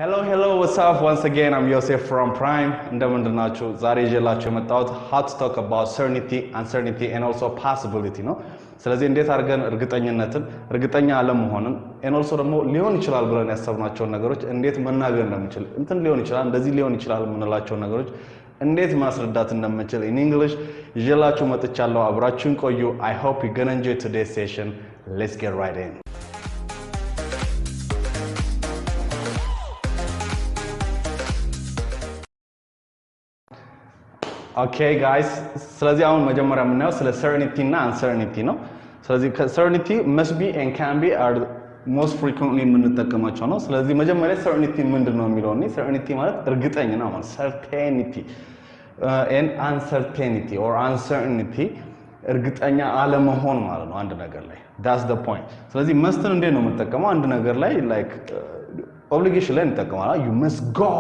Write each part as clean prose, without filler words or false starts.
Hello, what's up? Once again, I'm Yosef from Prime. እንደምንድናችሁ? ዛሬ ይዤላችሁ የመጣሁት how to talk about certainty, uncertainty and also possibility ነው። ስለዚህ እንዴት አድርገን እርግጠኝነትን፣ እርግጠኛ አለመሆንን and also ደግሞ ሊሆን ይችላል ብለን ያሰብናቸውን ነገሮች እንዴት መናገር እንደምንችል፣ እንትን ሊሆን ይችላል፣ እንደዚህ ሊሆን ይችላል የምንላቸውን ነገሮች እንዴት ማስረዳት እንደምንችል in English ይዤላችሁ መጥቻለሁ። አብራችሁን ቆዩ. I hope you're gonna enjoy today's session. Let's get right in. Okay guys, ስለዚህ አሁን መጀመሪያ የምናየው ስለ certainty እና uncertainty ነው። ስለዚህ certainty must be and can be are most frequently የምንጠቀማቸው ነው። ስለዚህ መጀመሪያ certainty ምንድነው የሚለው ነው። certainty ማለት እርግጠኛ ነው ማለት certainty and uncertainty or uncertainty እርግጠኛ አለመሆን ማለት ነው አንድ ነገር ላይ. That's the point. ስለዚህ mustን እንዴት ነው የምንጠቀመው? አንድ ነገር ላይ like obligation ላይ እንጠቀማለን. You must go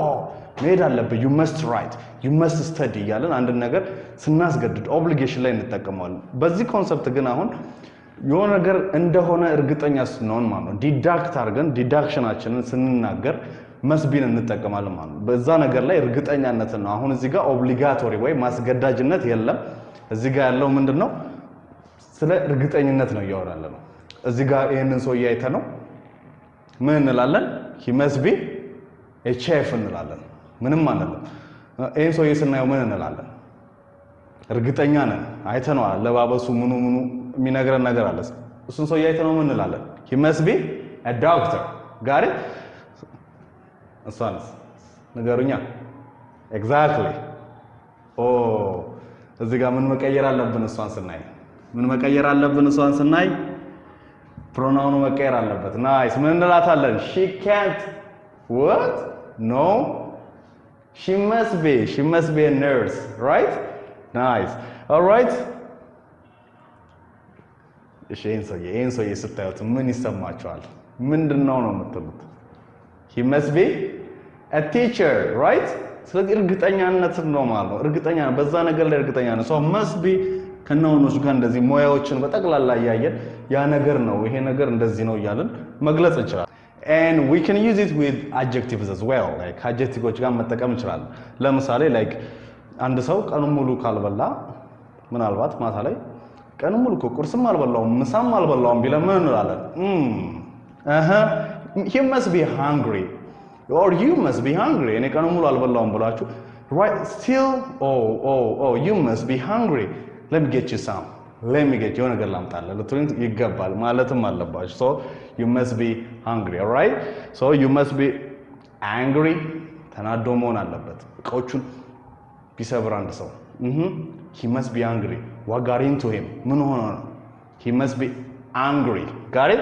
መሄድ አለበት. You must write, you must study ያለን አንድ ነገር ስናስገድድ ኦብሊጌሽን ላይ እንጠቀማለን። በዚህ ኮንሰፕት ግን አሁን የሆነ ነገር እንደሆነ እርግጠኛ ስንሆን ማለት ነው ዲዳክት አድርገን ዲዳክሽናችንን ስንናገር መስቢን እንጠቀማለን ማለት ነው። በዛ ነገር ላይ እርግጠኛነትን ነው። አሁን እዚህ ጋር ኦብሊጋቶሪ ወይ ማስገዳጅነት የለም። እዚህ ጋር ያለው ምንድነው? ስለ እርግጠኝነት ነው እያወራን ነው። እዚህ ጋር ይሄንን ሰው ያይተ ነው ምን እንላለን? he must be a chef እንላለን። ምንም ማለት ነው። ይሄን ሰው ስናየው ምን እንላለን? እርግጠኛ ነን። አይተነዋል። ለባበሱ ምኑ የሚነግረን ነገር አለ። እሱን ሰው አይተነው ምን እንላለን? he must be a doctor. got it? እሷንስ ንገሩኛ። exactly. እዚህ ጋር ምን መቀየር አለብን? እሷን ስናይ ምን መቀየር አለብን? እሷን ስናይ ፕሮናውኑ መቀየር አለበት። ናይስ። ምን እንላታለን? she can't what? No. She must be a nurse, right? Nice. All right. ይሄን ሰው ስታዩት ምን ይሰማችኋል? ምንድነው ነው የምትሉት? he must be a teacher, right? ስለዚህ እርግጠኛነት ነው ማለት ነው። እርግጠኛ በዛ ነገር ላይ እርግጠኛ ነው። so must be ከነውኖች ጋር እንደዚህ ሞያዎችን በጠቅላላ ያያየን ያ ነገር ነው ይሄ ነገር እንደዚህ ነው እያልን መግለጽ እንችላለን። And we can use it with adjectives as well. Like adjectives ጋር መጠቀም እንችላለን። ለምሳሌ like አንድ ሰው ቀኑን ሙሉ ካልበላ ምናልባት ማታ ላይ ቀኑን ሙሉ ቁርስም አልበላውም ምሳም አልበላውም ቢለ ምን እንላለን? He must be hungry or you must be hungry. እኔ ቀኑን ሙሉ አልበላውም ብላችሁ right still you must be hungry. Let me get you some. Let me get you ነገር ላምጣልህ ልትሉኝ ይገባል ማለትም አለባችሁ. So you must be hungry, all right? So you must be angry. ተናዶ መሆን አለበት እቃዎቹን ቢሰብር አንድ ሰው he must be angry. what got into him? ምን ሆነ ነው? he must be angry. got it?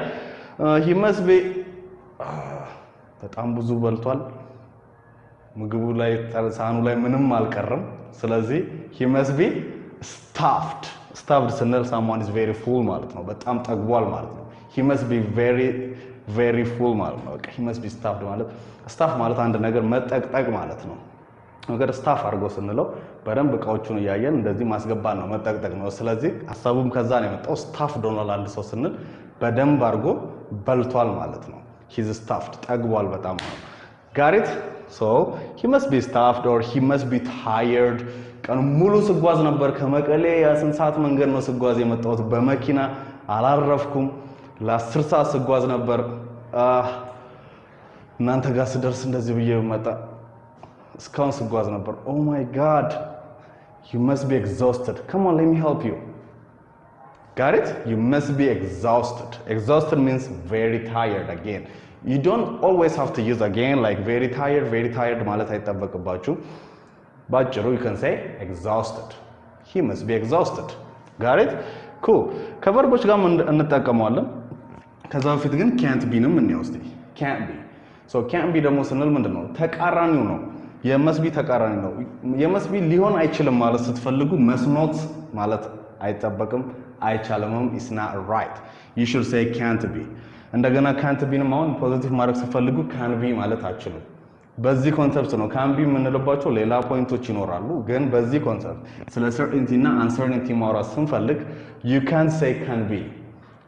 he must be በጣም ብዙ በልቷል ምግቡ ላይ ሳህኑ ላይ ምንም አልቀረም። ስለዚህ he must be stuffed ስንል someone is very full ማለት ነው። በጣም ጠግቧል ማለት ነው። he must be very full ማለት ነው። he must be stuffed ማለት stuff ማለት አንድ ነገር መጠቅጠቅ ማለት ነው። ነገር stuff አድርጎ ስንለው በደንብ እቃዎቹን ያያየን እንደዚህ ማስገባት ነው መጠቅጠቅ ነው። ስለዚህ ሐሳቡም ከዛ ነው የመጣው። stuffed ሆኗል አንድ ሰው ስንል በደንብ አድርጎ በልቷል ማለት ነው። he's stuffed ጠግቧል በጣም ነው። got it? so he must be stuffed or he must be tired. ቀን ሙሉ ስጓዝ ነበር ከመቀሌ ያ8 ሰዓት መንገድ ነው ስጓዝ የመጣሁት በመኪና አላረፍኩም። ለ10 ሰዓት ስጓዝ ነበር እናንተ ጋር ስደርስ እንደዚህ ብዬ መጣ እስካሁን ስጓዝ ነበር። oh my god, you must be exhausted. come on, let me help you. got it? you must be exhausted means very tired. again, you don't always have to use again like very tired ማለት አይጠበቅባችሁ። ባጭሩ you can say exhausted. he must be exhausted. got it? cool. ከቨርቦች ጋር እንጠቀመዋለን። ከዛ በፊት ግን can't be ነው ምን ያውስቲ can't be. so can't be ደግሞ ስንል ምንድነው? ተቃራኒው ነው። የmust be ተቃራኒ ነው። የmust be ሊሆን አይችልም ማለት ስትፈልጉ must not ማለት አይጠበቅም አይቻልምም is not right. you should say can't be. እንደገና can't be ነው አሁን ፖዚቲቭ ማድረግ ስትፈልጉ can be ማለት አትችሉም። በዚህ ኮንሰፕት ነው can be የምንልባቸው ሌላ ፖይንቶች ይኖራሉ። ግን በዚህ ኮንሰፕት ስለ certainty እና uncertainty ማውራት ስንፈልግ you can't say can be.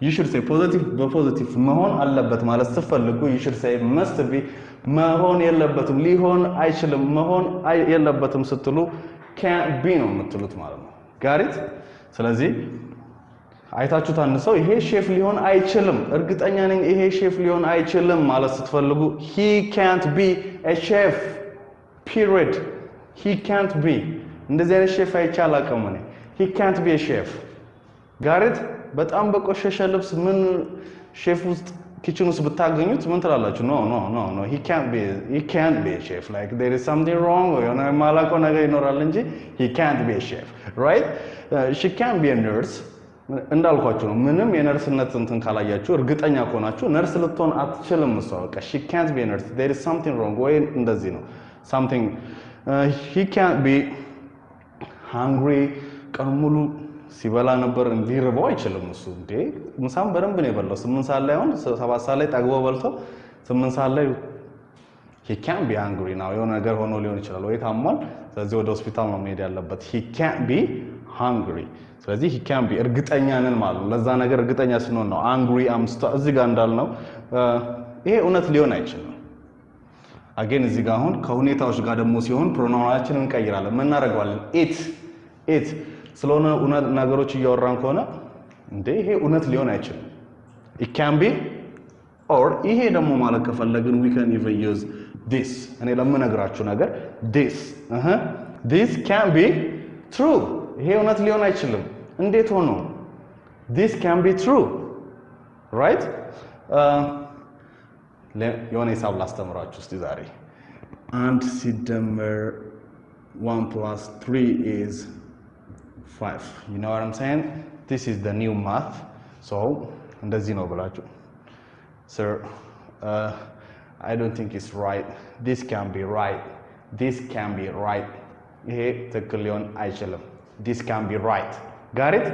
you should say positive በፖዚቲቭ መሆን አለበት ማለት ስትፈልጉ you should say must be መሆን የለበትም ሊሆን አይችልም መሆን የለበትም ስትሉ can't be ነው የምትሉት ማለት ነው ጋሪት ስለዚህ አይታችሁት አንድ ሰው ይሄ ሼፍ ሊሆን አይችልም እርግጠኛ ነኝ ይሄ ሼፍ ሊሆን አይችልም ማለት ስትፈልጉ he can't be a chef period he can't be እንደዚህ አይነት ሼፍ አይቻላቀም እኔ he can't be a chef ጋሪት በጣም በቆሸሸ ልብስ ምን ሼፍ ውስጥ ኪችን ውስጥ ብታገኙት ምን ትላላችሁ no he can't be a chef like there is something wrong or የሆነ ማላቆ ነገር ይኖራል እንጂ he can't be a chef right she can't be a nurse እንዳልኳችሁ ነው ምንም የነርስነት እንትን ካላያችሁ እርግጠኛ ከሆናችሁ ነርስ ልትሆን አትችልም እሷ በቃ she can't be a nurse there is something wrong ወይ እንደዚህ ነው something he can't be hungry ቀን ሙሉ ሲበላ ነበር እንዲርበው አይችልም እሱ እንዴ ምሳም በደንብ ነው የበላው 8 ሰዓት ላይ አሁን 7 ሰዓት ላይ ጠግቦ በልቶ 8 ሰዓት ላይ he can't be hungry now የሆነ ነገር ሆኖ ሊሆን ይችላል ወይ ታሟል ስለዚህ ወደ ሆስፒታል ነው መሄድ ያለበት he can't be hungry ስለዚህ he can't be እርግጠኛ ነን ማለት ነው ለዛ ነገር እርግጠኛ ስንሆን ነው hungry እዚህ ጋር እንዳልነው ይሄ እውነት ሊሆን አይችልም again እዚህ ጋር አሁን ከሁኔታዎች ጋር ደግሞ ሲሆን ፕሮናውናችንን እንቀይራለን ምን እናደርጋለን it ስለሆነ እውነት ነገሮች እያወራን ከሆነ እንዴ ይሄ እውነት ሊሆን አይችልም it can be or ይሄ ደግሞ ማለት ከፈለግን we can even use this እኔ ለምነግራችሁ ነገር this can be true ይሄ እውነት ሊሆን አይችልም እንዴት ሆኖ this can be true right የሆነ ሂሳብ ላስተምራችሁ እስቲ ዛሬ አንድ ሲደመር 1 plus 3 is 5 you know what I'm saying this is the new math so እንደዚህ ነው ብላችሁ sir I don't think it's right this can be right ይሄ ትክክል ሊሆን አይችልም this can be right got it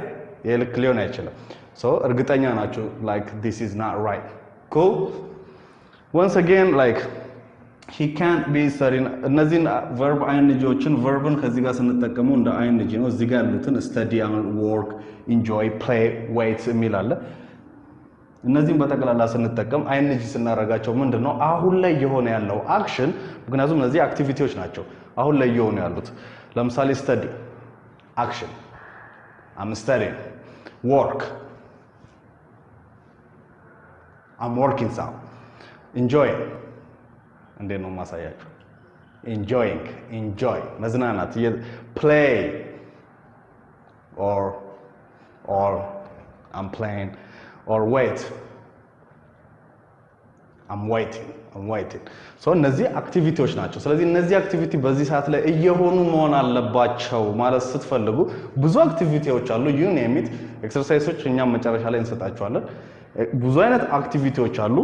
ይሄ ልክ ሊሆን አይችልም so እርግጠኛ ናችሁ like this is not right cool once again like he can't be studying እነዚህን verb ingዎችን verbን ከዚህ ጋር ስንጠቀመው እንደ ing ነው እዚህ ጋር ያሉትን study and work enjoy play wait የሚላለ እነዚህን በተቀላላ ስንጠቀም ing ስናረጋቸው ምንድነው አሁን ላይ የሆነ ያለው አክሽን ምክንያቱም እነዚህ አክቲቪቲዎች ናቸው አሁን ላይ የሆነ ያሉት ለምሳሌ study action I'm studying work I'm working some enjoy እንዴት ነው ማሳያችሁ enjoy መዝናናት play or I'm playing or wait I'm waiting so እነዚህ አክቲቪቲዎች ናቸው ስለዚህ እነዚህ አክቲቪቲ በዚህ ሰዓት ላይ እየሆኑ መሆን አለባቸው ማለት ስትፈልጉ ብዙ አክቲቪቲዎች አሉ you name it ኤክሰርሳይሶች እኛም መጨረሻ ላይ እንሰጣቸዋለን ብዙ አይነት አክቲቪቲዎች አሉ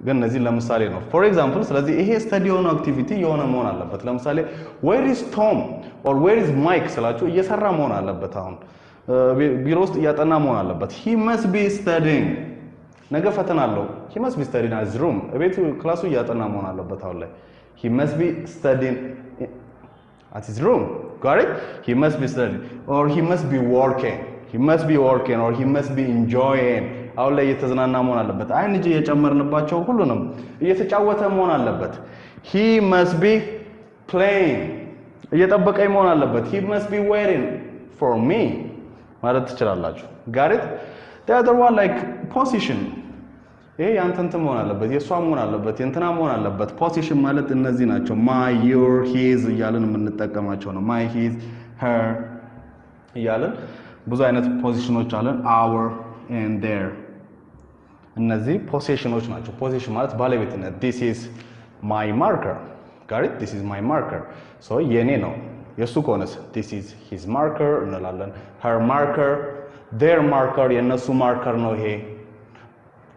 ግን እነዚህ ለምሳሌ ነው for example ስለዚህ ይሄ study ሆኖ አክቲቪቲ የሆነ መሆን አለበት ለምሳሌ where is Tom or where is Mike ስላችሁ እየሰራ መሆን አለበት አሁን ቢሮ ውስጥ እያጠና መሆን አለበት he must be studying ነገ ፈተና አለው he must be studying at his room እቤቱ ክላሱ እያጠና መሆን አለበት አሁን ላይ he must be studying at his room got it he must be studying or he must be working or he must be enjoying አሁን ላይ እየተዝናና መሆን አለበት አይንጂ እየጨመርንባቸው ሁሉንም እየተጫወተ መሆን አለበት he must be playing እየጠበቀኝ መሆን አለበት he must be waiting for me ማለት ትችላላችሁ got it the other one like position ይሄ ያንተንተ መሆን አለበት የሷ መሆን አለበት የእንትና መሆን አለበት position ማለት እነዚህ ናቸው my your his እያልን የምንጠቀማቸው ነው my his her እያልን ብዙ አይነት ፖዚሽኖች አለን our and their እነዚህ ፖሴሽኖች ናቸው ፖሴሽን ማለት ባለቤትነት this is my marker got it this is my marker so የኔ ነው የሱ ከሆነስ this is his marker እንላለን her marker their marker የነሱ ማርከር ነው ይሄ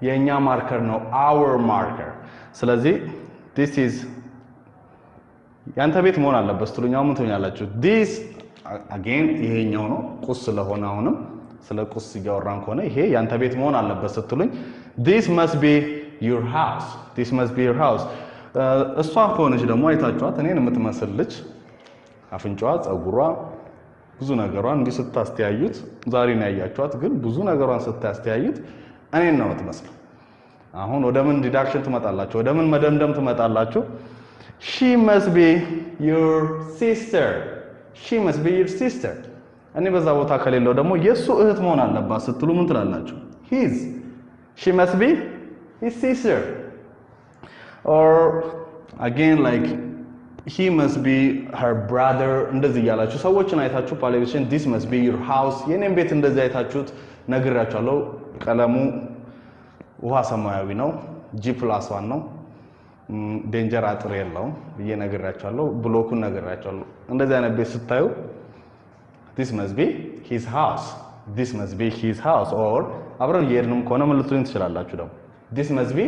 የኛ ማርከር ነው our marker ስለዚህ this is ያንተ ቤት መሆን አለበት ስትሉኛው ምን ትሆኛላችሁ this again ይሄኛው ነው ቁስ ስለሆነ አሁንም ስለ ቁስ እያወራን ከሆነ ይሄ ያንተ ቤት መሆን አለበት ስትሉኝ this must be your house እሷ ከሆነች ደግሞ አይታችኋት እኔን የምትመስል ልጅ አፍንጫዋ ጸጉሯ ብዙ ነገሯን እንዲህ ስታስተያዩት ዛሬ ነው ያያችኋት ግን ብዙ ነገሯን ስታስተያዩት እኔን ነው የምትመስለው አሁን ወደ ምን ዲዳክሽን ትመጣላችሁ? ወደ ምን መደምደም ትመጣላችሁ? she must be your sister. she must be your sister. እኔ በዛ ቦታ ከሌለው ደግሞ የሱ እህት መሆን አለባት ስትሉ ምን ትላላችሁ? his. she must be his sister. or again like he must be her brother. እንደዚህ ያላችሁ ሰዎችን አይታችሁ ፓሌሽን this must be your house የኔን ቤት እንደዚህ አይታችሁት ነግራችኋለሁ። ቀለሙ ውሃ ሰማያዊ ነው፣ G+1 ነው፣ ዴንጀር አጥር የለውም ብዬ ነግራችኋለሁ። ብሎኩን ነግራችኋለሁ። እንደዚህ አይነት ቤት ስታዩ this must be his house, this must be his house. or አብረን እየሄድንም ከሆነ ምን ልትሉኝ ትችላላችሁ ደግሞ this must be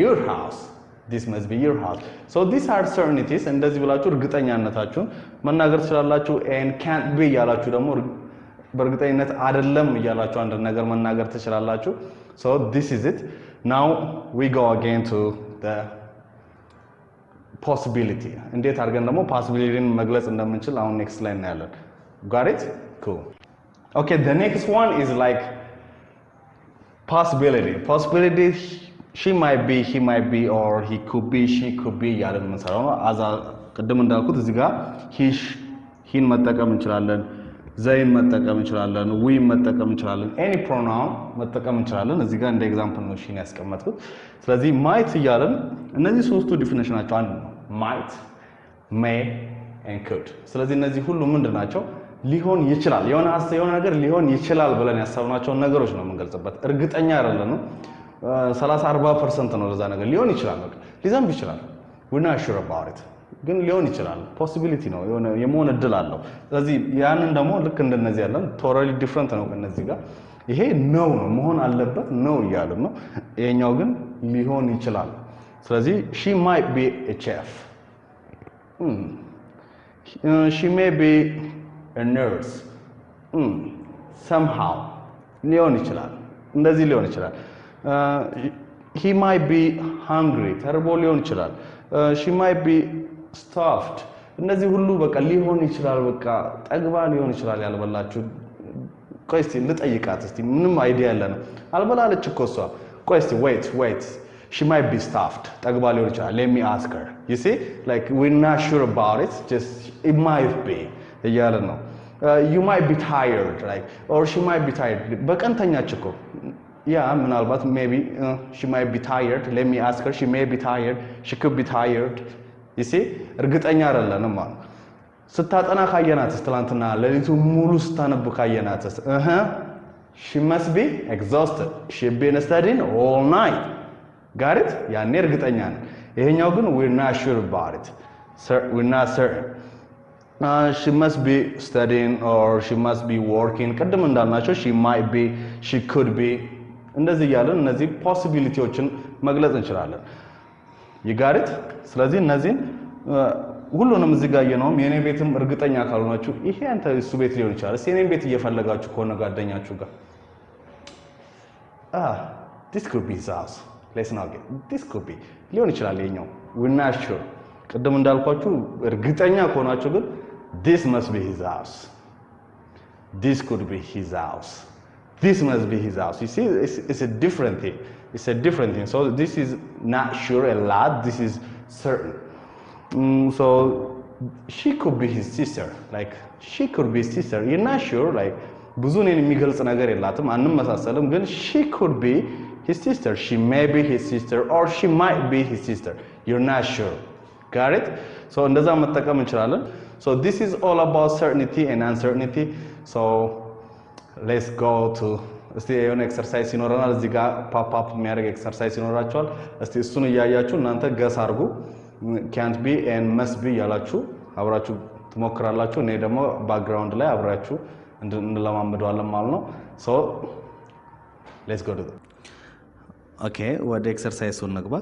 your house, this must be your house. so these are certainties. እንደዚህ ብላችሁ እርግጠኛነታችሁን መናገር ትችላላችሁ። and can't be ያላችሁ ደግሞ በእርግጠኝነት አይደለም እያላችሁ አንድ ነገር መናገር ትችላላችሁ። so this is it. now we go again to the possibility. እንዴት አድርገን ደግሞ possibilityን መግለጽ እንደምንችል አሁን next ላይ እናያለን። got it? cool. okay, the next one is like possibility. possibility she might be, he might be, or he could be, she could be ያለን መሰራው ነው። አዛ ቀደም እንዳልኩት እዚህ ጋር ሂን መጠቀም እንችላለን፣ ዘይን መጠቀም እንችላለን፣ ዊ መጠቀም እንችላለን፣ any pronoun መጠቀም እንችላለን። እዚህ ጋር እንደ ኤግዛምፕል ነው ሺን ያስቀመጥኩት። ስለዚህ might እያለን እነዚህ ሶስቱ ዲፊኒሽን ናቸው። አንድ ነው might, may and could። ስለዚህ እነዚህ ሁሉ ምንድን ናቸው? ሊሆን ይችላል፣ የሆነ ነገር ሊሆን ይችላል ብለን ያሰብናቸውን ነገሮች ነው የምንገልጽበት። እርግጠኛ አይደለንም። 30-40% ነው ለዛ ነገር ሊሆን ይችላል፣ በቃ ሊዘንብ ይችላል። we're not sure about it ግን ሊሆን ይችላል። ፖሲቢሊቲ ነው፣ የሆነ የመሆን እድል አለው። ስለዚህ ያንን ደግሞ ልክ እንደነዚህ ያለን ቶታሊ ዲፈረንት ነው ከነዚህ ጋር። ይሄ ነው መሆን አለበት ነው እያልን ነው። ይሄኛው ግን ሊሆን ይችላል። ስለዚህ she might be a chef, she may be a nurse, somehow ሊሆን ይችላል፣ እንደዚህ ሊሆን ይችላል። he might be hungry, ተርቦ ሊሆን ይችላል። she might be stuffed። እነዚህ ሁሉ በቃ ሊሆን ይችላል፣ በቃ ጠግባ ሊሆን ይችላል ያልበላችሁ። ቆይ እስቲ ልጠይቃት እስቲ ምንም አይዲያ ያለና አልበላለች እኮ እሷ። ቆይ እስቲ wait she might be stuffed፣ ጠግባ ሊሆን ይችላል። let me ask her. you see like we're not sure about it, just it might be እያለን ነው። you might be tired like or she might be tired፣ በቀን ተኛች እኮ ያ ምናልባት maybe she might be tired, let me ask her, she may be tired, she could be tired. you see እርግጠኛ አይደለንም ማለት ስታጠና ካየናትስ ትላንትና ለሊቱ ሙሉ ስታነብ ካየናትስ she must be exhausted, she's been studying all night. got it? ያኔ እርግጠኛ ነን። ይሄኛው ግን we're not sure about it, we're not certain. she must be studying or she must be working ቅድም እንዳልናቸው she might be, she could be እንደዚህ ያለን እነዚህ ፖሲቢሊቲዎችን መግለጽ እንችላለን። you got it? ስለዚህ እነዚህን ሁሉንም እዚህ ጋር የነውም የኔ ቤትም እርግጠኛ ካልሆናችሁ ይሄ አንተ እሱ ቤት ሊሆን ይችላል። የኔን ቤት እየፈለጋችሁ ከሆነ ጓደኛችሁ ጋር this could be his house, let's not get this could be ሊሆን ይችላል። ይሄኛው we're not sure። ቅድም እንዳልኳችሁ እርግጠኛ ከሆናችሁ ግን this must be his house, this could be his house, this must be his house. you see it's a different thing, it's a different thing. so this is not sure a lot, this is certain. so she could be his sister, like she could be his sister, you're not sure like ብዙ እኔን የሚገልጽ ነገር የላትም አንመሳሰልም፣ ግን she could be his sister, she may be his sister, or she might be his sister, you're not sure. got it? so እንደዛ መጠቀም እንችላለን። so this is all about certainty and uncertainty. so let's go to እስቲ የሆነ ኤክሰርሳይዝ ይኖረናል እዚህ ጋር ፓፕ አፕ የሚያደርግ ኤክሰርሳይዝ ይኖራችኋል። እስቲ እሱን እያያችሁ እናንተ ገስ አድርጉ። can't be and must be ያላችሁ አብራችሁ ትሞክራላችሁ። እኔ ደግሞ ባክግራውንድ ላይ አብራችሁ እንለማመደዋለን ማለት ነው። so let's go to that. okay ወደ ኤክሰርሳይዙ እንግባ።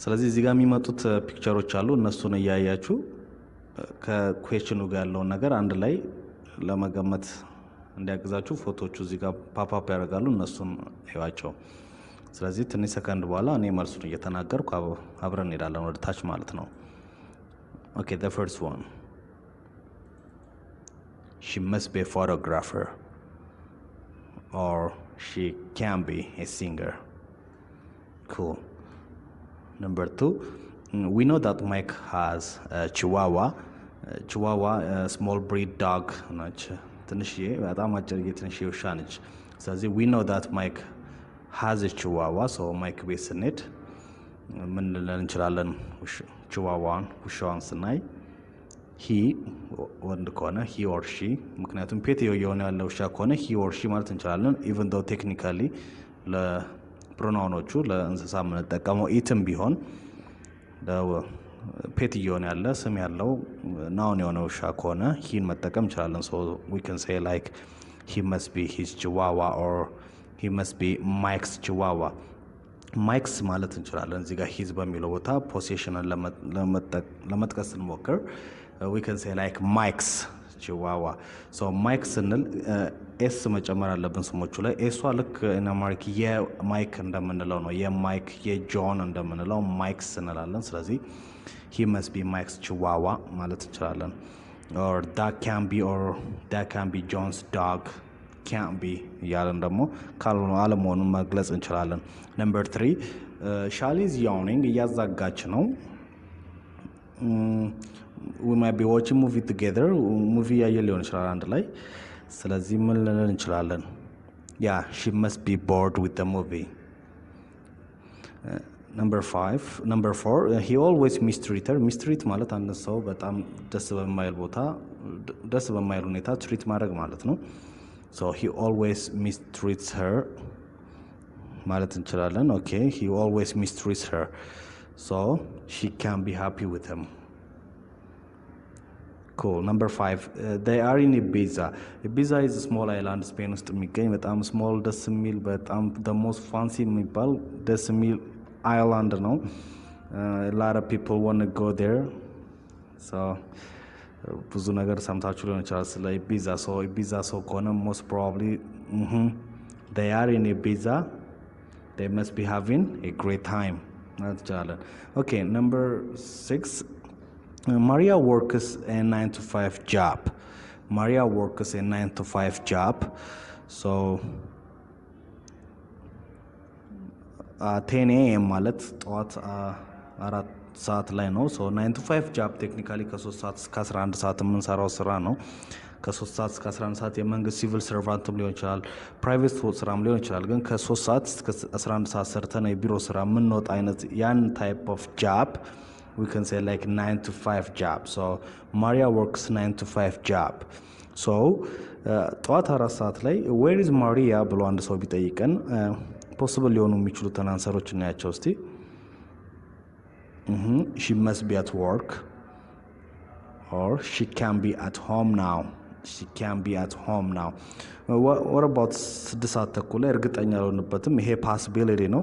ስለዚህ እዚህ ጋር የሚመጡት ፒክቸሮች አሉ። እነሱን እያያችሁ ከኩዌስችኑ ጋር ያለውን ነገር አንድ ላይ ለመገመት እንዲያግዛችሁ ፎቶዎቹ እዚህ ጋር ፓፕ አፕ ያደርጋሉ። እነሱን እዩዋቸው። ስለዚህ ትንሽ ሰከንድ በኋላ እኔ መልሱን እየተናገርኩ አብረን እንሄዳለን ወደ ታች ማለት ነው። okay the first one, she must be a photographer or she can be a singer. Cool. Number 2, we know that Mike has a Chihuahua. Chihuahua, a small breed dog. So we know that Mike has a Chihuahua, so Mike ቤት ስንሄድ ምን ልለን እንችላለን? ቺዋዋን ውሻዋን ስናይ he ወንድ ከሆነ he or she፣ ምክንያቱም ፔት የሆነ ያለው ውሻ ከሆነ he or she ማለት እንችላለን። even though technically ለፕሮናውኖቹ ለእንስሳ የምንጠቀመው ኢትም ቢሆን ፔት የሆነ ያለ ስም ያለው ናውን የሆነ ውሻ ከሆነ ሂን መጠቀም እንችላለን። so we can say like he must be his Chihuahua or he must be Mike's Chihuahua. Mike's ማለት እንችላለን። እዚህ ጋር ሂዝ በሚለው ቦታ ፖሴሽንን ለመጥቀስ ስንሞክር we can say like Mike's Chihuahua. so Mike ስንል ኤስ መጨመር አለብን ስሞቹ ላይ። ኤሷ ልክ ኢናማሪክ የማይክ እንደምንለው ነው። የማይክ የጆን እንደምንለው ማይክስ እንላለን። ስለዚህ he must be Mike's Chihuahua ማለት እንችላለን። or that can be John's dog, can't be ያለን ደግሞ ካልሆነ አለመሆኑን መግለጽ እንችላለን። number 3, Charlie is yawning፣ እያዛጋች ነው። we might be watching movie together፣ ሙቪ ያየ ሊሆን ይችላል አንድ ላይ። ስለዚህ ምን ልንል እንችላለን? yeah, she must be bored with the movie። number 4, he always mistreat her። mistreat ማለት አንድ ሰው በጣም ደስ በማይል ሁኔታ ትሪት ማድረግ ማለት ነው። so he always mistreats her ማለት እንችላለን። okay, he always mistreats her, so she can't be happy with him። cool. number 5, they are in Ibiza። Ibiza is a small island ስፔን ውስጥ የሚገኝ በጣም small ደስ የሚል በጣም the most fancy የሚባል ደስ የሚል island ነው። a lot of people want to go there። so ብዙ ነገር ሰምታችሁ ሊሆን ይችላል ስለ ኢቢዛ። so ኢቢዛ ሰው ከሆነ most probably they are in Ibiza, they must be having a great time ማለት ይችላለን። okay, number 6, Maria works a 9 to 5 job። Maria works a 9 to 5 job, so 10 a.m. ማለት ጠዋት 4 ሰዓት ላይ ነው። so 9 to 5 job ቴክኒካሊ ከ3 ሰዓት እስከ 11 ሰዓት የምንሰራው ስራ ነው። ከ3 ሰዓት እስከ 11 ሰዓት የመንግስት ሲቪል ሰርቫንትም ሊሆን ይችላል፣ ፕራይቬት ስራም ሊሆን ይችላል። ግን ከ3 ሰዓት እስከ 11 ሰዓት ሰርተን የቢሮ ስራ የምንወጣ አይነት ያን type of job we can say like 9 to 5 job። so Maria works 9 to 5 job። so ጠዋት 4 ሰዓት ላይ where is Maria ብሎ አንድ ሰው ቢጠይቀን possible ሊሆኑ የሚችሉትን አንሰሮች እናያቸው እስቲ። she must be at work or she can be at home now። she can be at home now። what about 6 ሰዓት ተኩል ላይ እርግጠኛ አልሆንበትም። ይሄ possibility ነው።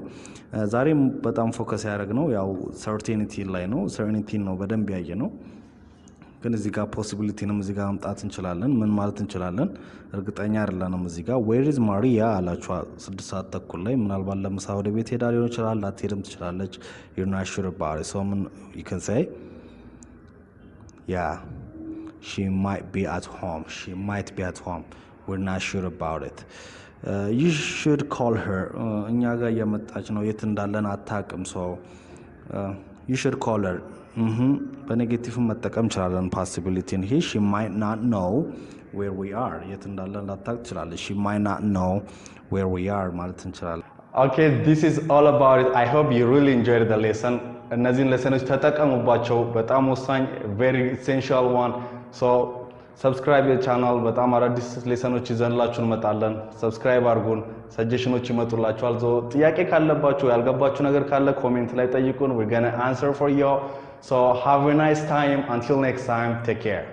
ዛሬም በጣም ፎከስ ያደረግነው ያው certainty ላይ ነው። certainty ነው በደንብ ያየ ነው። ግን እዚህ ጋር possibilityንም እዚህ ጋር ማምጣት እንችላለን። ምን ማለት እንችላለን? እርግጠኛ አይደለንም። እዚህ ጋር where is Maria አላችሁ 6 ሰዓት ተኩል ላይ። ምናልባት ለምሳ ወደ ቤት ሄዳ ሊሆን ይችላል፣ ላትሄድም ትችላለች። you're not sure about it። so you can say yeah, she might be at home, she might be at home, we're not sure about it። you should call her እኛ ጋር እየመጣች ነው፣ የት እንዳለን አታውቅም። so you should call her በኔጌቲቭ መጠቀም እንችላለን ፖሲቢሊቲን። she might not know where we are፣ የት እንዳለን ላታውቅ ትችላለች። she might not know where we are ማለት እንችላለን። okay, this is all about it. I hope you really enjoyed the lesson። እነዚህን ሌሰኖች ተጠቀሙባቸው። በጣም ወሳኝ very essential one። so subscribe your channel። በጣም አዳዲስ ሌሰኖች ይዘንላችሁ እንመጣለን። subscribe አድርጉን። ሰጀሽኖች ይመጡላችኋል። ጥያቄ ካለባችሁ ያልገባችሁ ነገር ካለ ኮሜንት ላይ ጠይቁን። we're gonna answer for you። so have a nice time. Until next time, take care።